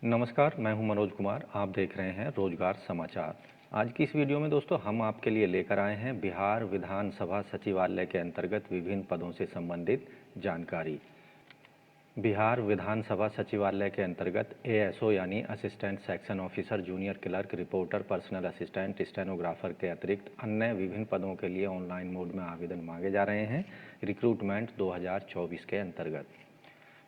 नमस्कार, मैं हूं मनोज कुमार। आप देख रहे हैं रोजगार समाचार। आज की इस वीडियो में दोस्तों हम आपके लिए लेकर आए हैं बिहार विधानसभा सचिवालय के अंतर्गत विभिन्न पदों से संबंधित जानकारी। बिहार विधानसभा सचिवालय के अंतर्गत एएसओ यानी assistant section officer, junior clerk, reporter, personal assistant, stenographer के अतिरिक्त अन्य विभिन्न पदों के लिए ऑनलाइन मोड में आवेदन मांगे जा रहे हैं रिक्रूटमेंट 2024 के अंतर्गत।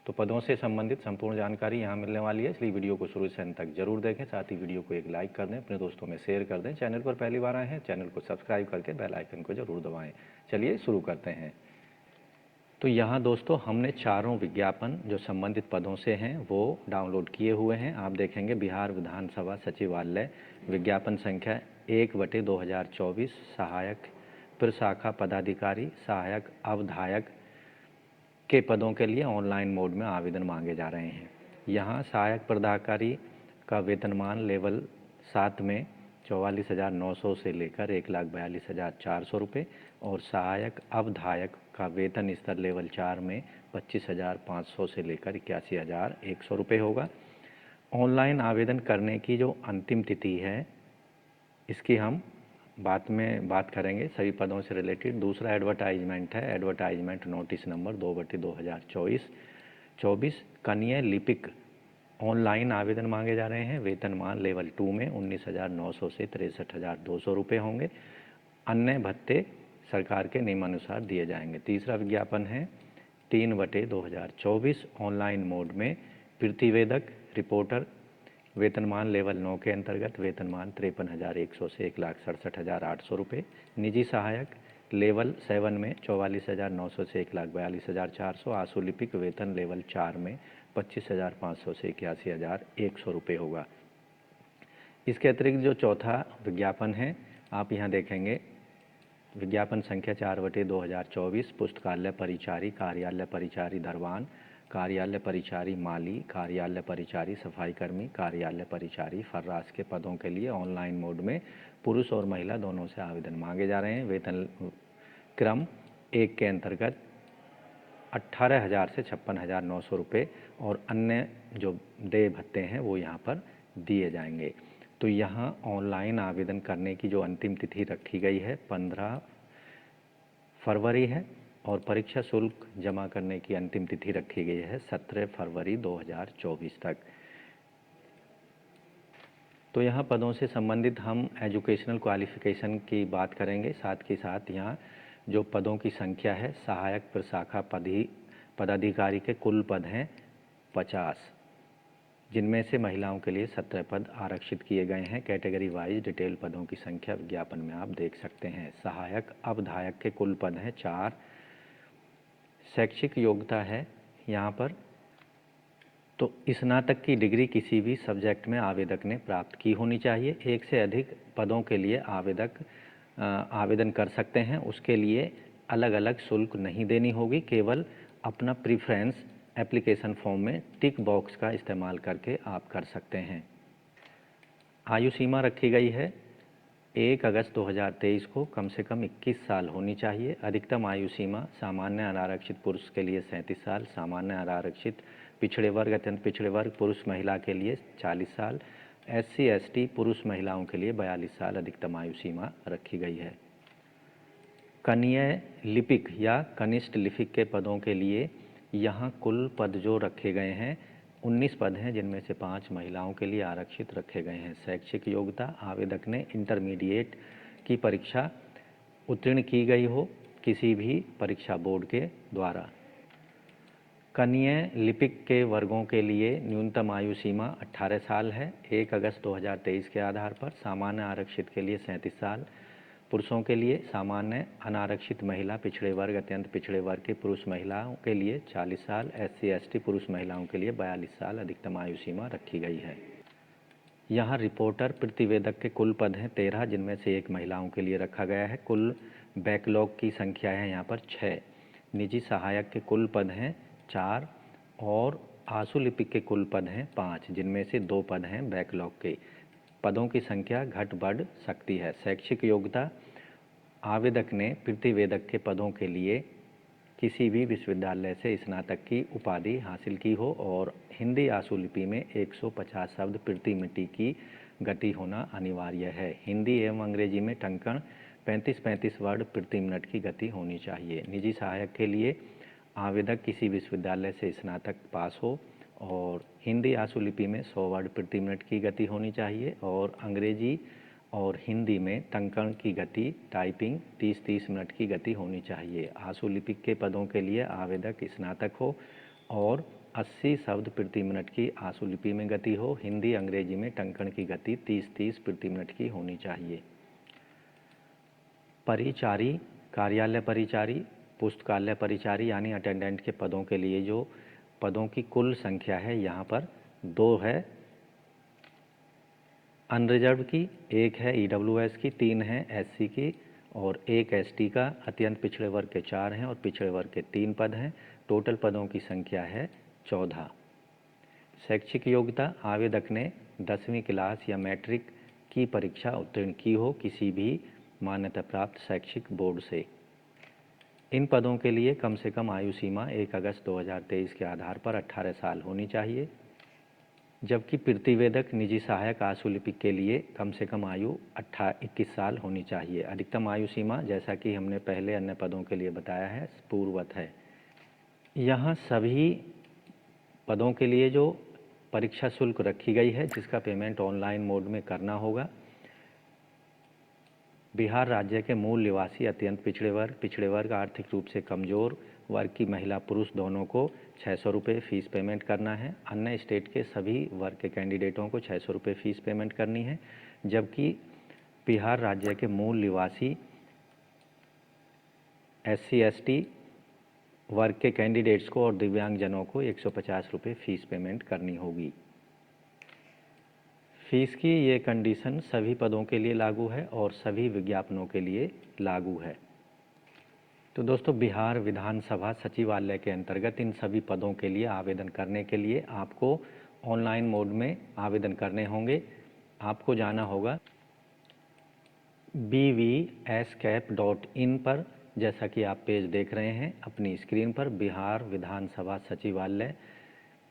तो पदों से संबंधित संपूर्ण जानकारी यहाँ मिलने वाली है, इसलिए वीडियो को शुरू से अंत तक जरूर देखें। साथ ही वीडियो को एक लाइक कर दें, अपने दोस्तों में शेयर कर दें। चैनल पर पहली बार आए हैं, चैनल को सब्सक्राइब करके बेल आइकन को जरूर दबाएं। चलिए शुरू करते हैं। तो यहाँ दोस्तों हमने चारों विज्ञापन जो संबंधित पदों से हैं वो डाउनलोड किए हुए हैं। आप देखेंगे बिहार विधानसभा सचिवालय विज्ञापन संख्या 1/2024 सहायक प्रशाखा पदाधिकारी, सहायक अवधायक के पदों के लिए ऑनलाइन मोड में आवेदन मांगे जा रहे हैं। यहाँ सहायक पदाधिकारी का वेतनमान लेवल 7 में 44,900 से लेकर 1,42,400 रुपये और सहायक अवधायक का वेतन स्तर लेवल 4 में 25,500 से लेकर 81,100 रुपये होगा। ऑनलाइन आवेदन करने की जो अंतिम तिथि है इसकी हम बात में बात करेंगे सभी पदों से रिलेटेड। दूसरा एडवर्टाइजमेंट है, एडवर्टाइजमेंट नोटिस नंबर 2/2024 कनीय लिपिक ऑनलाइन आवेदन मांगे जा रहे हैं। वेतनमान लेवल 2 में 19,900 से 63,200 रुपये होंगे। अन्य भत्ते सरकार के नियमानुसार दिए जाएंगे। तीसरा विज्ञापन है 3/2024 ऑनलाइन मोड में प्रतिवेदक, रिपोर्टर, वेतनमान लेवल 9 के अंतर्गत वेतनमान 53,100 से 1,67,800 रुपये। निजी सहायक लेवल 7 में 44,900 से 1,42,400। आशु लिपिक वेतन लेवल 4 में 25,500 से 81,100 रुपये होगा। इसके अतिरिक्त जो चौथा विज्ञापन है आप यहाँ देखेंगे, विज्ञापन संख्या 4/2024 पुस्तकालय परिचारी, कार्यालय परिचारी दरवान, कार्यालय परिचारी माली, कार्यालय परिचारी सफाई कर्मी, कार्यालय परिचारी फर्राश के पदों के लिए ऑनलाइन मोड में पुरुष और महिला दोनों से आवेदन मांगे जा रहे हैं। वेतन क्रम 1 के अंतर्गत 18,000 से 56,900 रुपये और अन्य जो देय भत्ते हैं वो यहाँ पर दिए जाएंगे। तो यहाँ ऑनलाइन आवेदन करने की जो अंतिम तिथि रखी गई है 15 फरवरी है और परीक्षा शुल्क जमा करने की अंतिम तिथि रखी गई है 17 फरवरी 2024 तक। तो यहाँ पदों से संबंधित हम एजुकेशनल क्वालिफ़िकेशन की बात करेंगे। साथ ही साथ यहाँ जो पदों की संख्या है, सहायक प्रशाखा पदाधिकारी के कुल पद हैं 50, जिनमें से महिलाओं के लिए 17 पद आरक्षित किए गए हैं। कैटेगरी वाइज डिटेल पदों की संख्या विज्ञापन में आप देख सकते हैं। सहायक अवधायक के कुल पद हैं 4। शैक्षिक योग्यता है यहाँ पर तो स्नातक की डिग्री किसी भी सब्जेक्ट में आवेदक ने प्राप्त की होनी चाहिए। एक से अधिक पदों के लिए आवेदन कर सकते हैं। उसके लिए अलग अलग शुल्क नहीं देनी होगी, केवल अपना प्रीफ्रेंस एप्लीकेशन फॉर्म में टिक बॉक्स का इस्तेमाल करके आप कर सकते हैं। आयु सीमा रखी गई है 1 अगस्त 2023 को कम से कम 21 साल होनी चाहिए। अधिकतम आयु सीमा सामान्य अनारक्षित पुरुष के लिए 37 साल, सामान्य अनारक्षित पिछड़े वर्ग, अत्यंत पिछड़े वर्ग पुरुष महिला के लिए 40 साल, SC ST पुरुष महिलाओं के लिए 42 साल अधिकतम आयु सीमा रखी गई है। कनीय लिपिक या कनिष्ठ लिपिक के पदों के लिए यहाँ कुल पद जो रखे गए हैं 19 पद हैं, जिनमें से 5 महिलाओं के लिए आरक्षित रखे गए हैं। शैक्षिक योग्यता आवेदक ने इंटरमीडिएट की परीक्षा उत्तीर्ण की गई हो किसी भी परीक्षा बोर्ड के द्वारा। कनीय लिपिक के वर्गों के लिए न्यूनतम आयु सीमा 18 साल है 1 अगस्त 2023 के आधार पर। सामान्य आरक्षित के लिए 37 साल, पुरुषों के लिए सामान्य अनारक्षित महिला पिछड़े वर्ग, अत्यंत पिछड़े वर्ग के पुरुष महिलाओं के लिए 40 साल, SC ST पुरुष महिलाओं के लिए 42 साल अधिकतम आयु सीमा रखी गई है। यहाँ रिपोर्टर प्रतिवेदक के कुल पद हैं 13, जिनमें से 1 महिलाओं के लिए रखा गया है। कुल बैकलॉग की संख्या है यहाँ पर 6। निजी सहायक के कुल पद हैं 4 और आशु लिपिक के कुल पद हैं 5, जिनमें से 2 पद हैं बैकलॉग के। पदों की संख्या घट बढ़ सकती है। शैक्षिक योग्यता आवेदक ने प्रतिवेदक के पदों के लिए किसी भी विश्वविद्यालय से स्नातक की उपाधि हासिल की हो और हिंदी आशुलिपि में 150 शब्द प्रति मिनट की गति होना अनिवार्य है। हिंदी एवं अंग्रेजी में टंकण 35-35 वर्ड प्रति मिनट की गति होनी चाहिए। निजी सहायक के लिए आवेदक किसी विश्वविद्यालय से स्नातक पास हो और हिंदी आशुलिपि में 100 वर्ड प्रति मिनट की गति होनी चाहिए और अंग्रेजी और हिंदी में टंकण की गति टाइपिंग 30-30 मिनट की गति होनी चाहिए। आशुलिपिक के पदों के लिए आवेदक स्नातक हो और 80 शब्द प्रति मिनट की आशुलिपि में गति हो। हिंदी अंग्रेजी में टंकण की गति 30-30 प्रति मिनट की होनी चाहिए। परिचारी, कार्यालय परिचारी, पुस्तकालय परिचारी यानी अटेंडेंट के पदों के लिए जो पदों की कुल संख्या है यहाँ पर 2 है अनरिजर्व की, 1 है EWS की, 3 है SC की और 1 ST का। अत्यंत पिछड़े वर्ग के 4 हैं और पिछड़े वर्ग के 3 पद हैं। टोटल पदों की संख्या है 14। शैक्षिक योग्यता, आवेदक ने 10वीं क्लास या मैट्रिक की परीक्षा उत्तीर्ण की हो किसी भी मान्यता प्राप्त शैक्षिक बोर्ड से। इन पदों के लिए कम से कम आयु सीमा 1 अगस्त 2023 के आधार पर 18 साल होनी चाहिए, जबकि प्रतिवेदक निजी सहायक आशुलिपिक के लिए कम से कम आयु 21 साल होनी चाहिए। अधिकतम आयु सीमा जैसा कि हमने पहले अन्य पदों के लिए बताया है पूर्ववत है। यहाँ सभी पदों के लिए जो परीक्षा शुल्क रखी गई है जिसका पेमेंट ऑनलाइन मोड में करना होगा। बिहार राज्य के मूल निवासी अत्यंत पिछड़े वर्ग आर्थिक रूप से कमज़ोर वर्ग की महिला पुरुष दोनों को 600 रुपये फ़ीस पेमेंट करना है। अन्य स्टेट के सभी वर्ग के कैंडिडेटों को 600 रुपये फ़ीस पेमेंट करनी है, जबकि बिहार राज्य के मूल निवासी SC ST वर्ग के कैंडिडेट्स को और दिव्यांगजनों को 150 रुपये फ़ीस पेमेंट करनी होगी। फीस की ये कंडीशन सभी पदों के लिए लागू है और सभी विज्ञापनों के लिए लागू है। तो दोस्तों, बिहार विधानसभा सचिवालय के अंतर्गत इन सभी पदों के लिए आवेदन करने के लिए आपको ऑनलाइन मोड में आवेदन करने होंगे। आपको जाना होगा bvscap.in पर, जैसा कि आप पेज देख रहे हैं अपनी स्क्रीन पर। बिहार विधानसभा सचिवालय,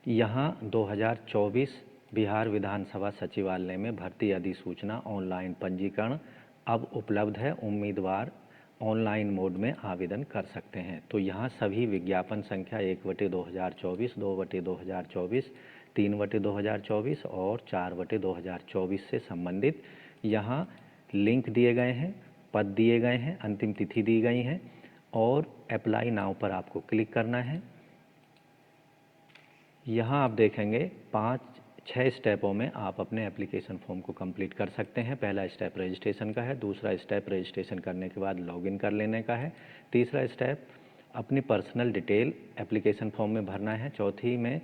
यहाँ 2024 बिहार विधानसभा सचिवालय में भर्ती अधिसूचना ऑनलाइन पंजीकरण अब उपलब्ध है। उम्मीदवार ऑनलाइन मोड में आवेदन कर सकते हैं। तो यहाँ सभी विज्ञापन संख्या 1/2024, 2/2024, 3/2024 और 4/2024 से संबंधित यहाँ लिंक दिए गए हैं, पद दिए गए हैं, अंतिम तिथि दी गई है और अप्लाई नाउ पर आपको क्लिक करना है। यहाँ आप देखेंगे 5-6 स्टेपों में आप अपने एप्लीकेशन फॉर्म को कंप्लीट कर सकते हैं। पहला स्टेप रजिस्ट्रेशन का है, दूसरा स्टेप रजिस्ट्रेशन करने के बाद लॉगिन कर लेने का है, तीसरा स्टेप अपनी पर्सनल डिटेल एप्लीकेशन फॉर्म में भरना है, चौथी में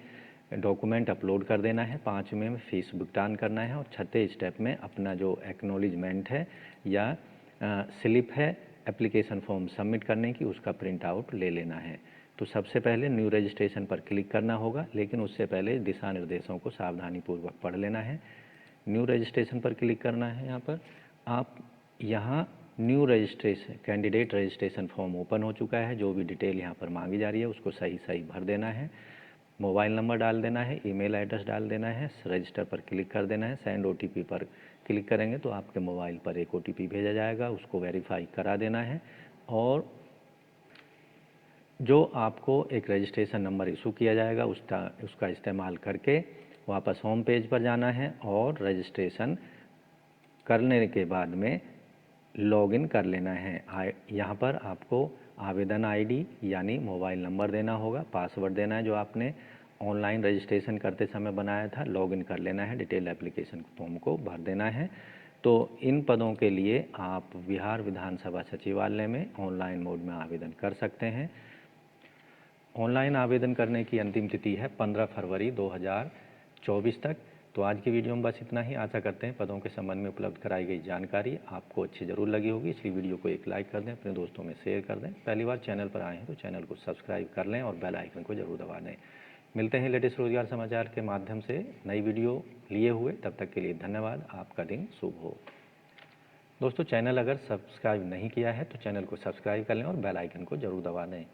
डॉक्यूमेंट अपलोड कर देना है, पाँचवें में फीस भुगतान करना है और छठे स्टेप में अपना जो एक्नॉलेजमेंट है या स्लिप है एप्लीकेशन फॉर्म सबमिट करने की, उसका प्रिंट आउट ले लेना है। तो सबसे पहले न्यू रजिस्ट्रेशन पर क्लिक करना होगा, लेकिन उससे पहले दिशा निर्देशों को सावधानीपूर्वक पढ़ लेना है। न्यू रजिस्ट्रेशन पर क्लिक करना है। यहाँ पर आप यहाँ new registration candidate registration form open हो चुका है। जो भी डिटेल यहाँ पर मांगी जा रही है उसको सही सही भर देना है, मोबाइल नंबर डाल देना है, ईमेल एड्रेस डाल देना है, रजिस्टर पर क्लिक कर देना है। सेंड OTP पर क्लिक करेंगे तो आपके मोबाइल पर एक OTP भेजा जाएगा, उसको वेरीफाई करा देना है और जो आपको एक रजिस्ट्रेशन नंबर इशू किया जाएगा उसका इस्तेमाल करके वापस होम पेज पर जाना है और रजिस्ट्रेशन करने के बाद में लॉगिन कर लेना है। यहाँ पर आपको आवेदन ID यानी मोबाइल नंबर देना होगा, पासवर्ड देना है जो आपने ऑनलाइन रजिस्ट्रेशन करते समय बनाया था, लॉगिन कर लेना है, डिटेल एप्लीकेशन फॉर्म को भर देना है। तो इन पदों के लिए आप बिहार विधानसभा सचिवालय में ऑनलाइन मोड में आवेदन कर सकते हैं। ऑनलाइन आवेदन करने की अंतिम तिथि है 15 फरवरी 2024 तक। तो आज की वीडियो में बस इतना ही। आशा करते हैं पदों के संबंध में उपलब्ध कराई गई जानकारी आपको अच्छी ज़रूर लगी होगी। इसलिए वीडियो को एक लाइक कर दें, अपने दोस्तों में शेयर कर दें। पहली बार चैनल पर आए हैं तो चैनल को सब्सक्राइब कर लें और बेल आइकन को जरूर दबा दें। मिलते हैं लेटेस्ट रोजगार समाचार के माध्यम से नई वीडियो लिए हुए। तब तक के लिए धन्यवाद। आपका दिन शुभ हो। दोस्तों, चैनल अगर सब्सक्राइब नहीं किया है तो चैनल को सब्सक्राइब कर लें और बेल आइकन को जरूर दबा दें।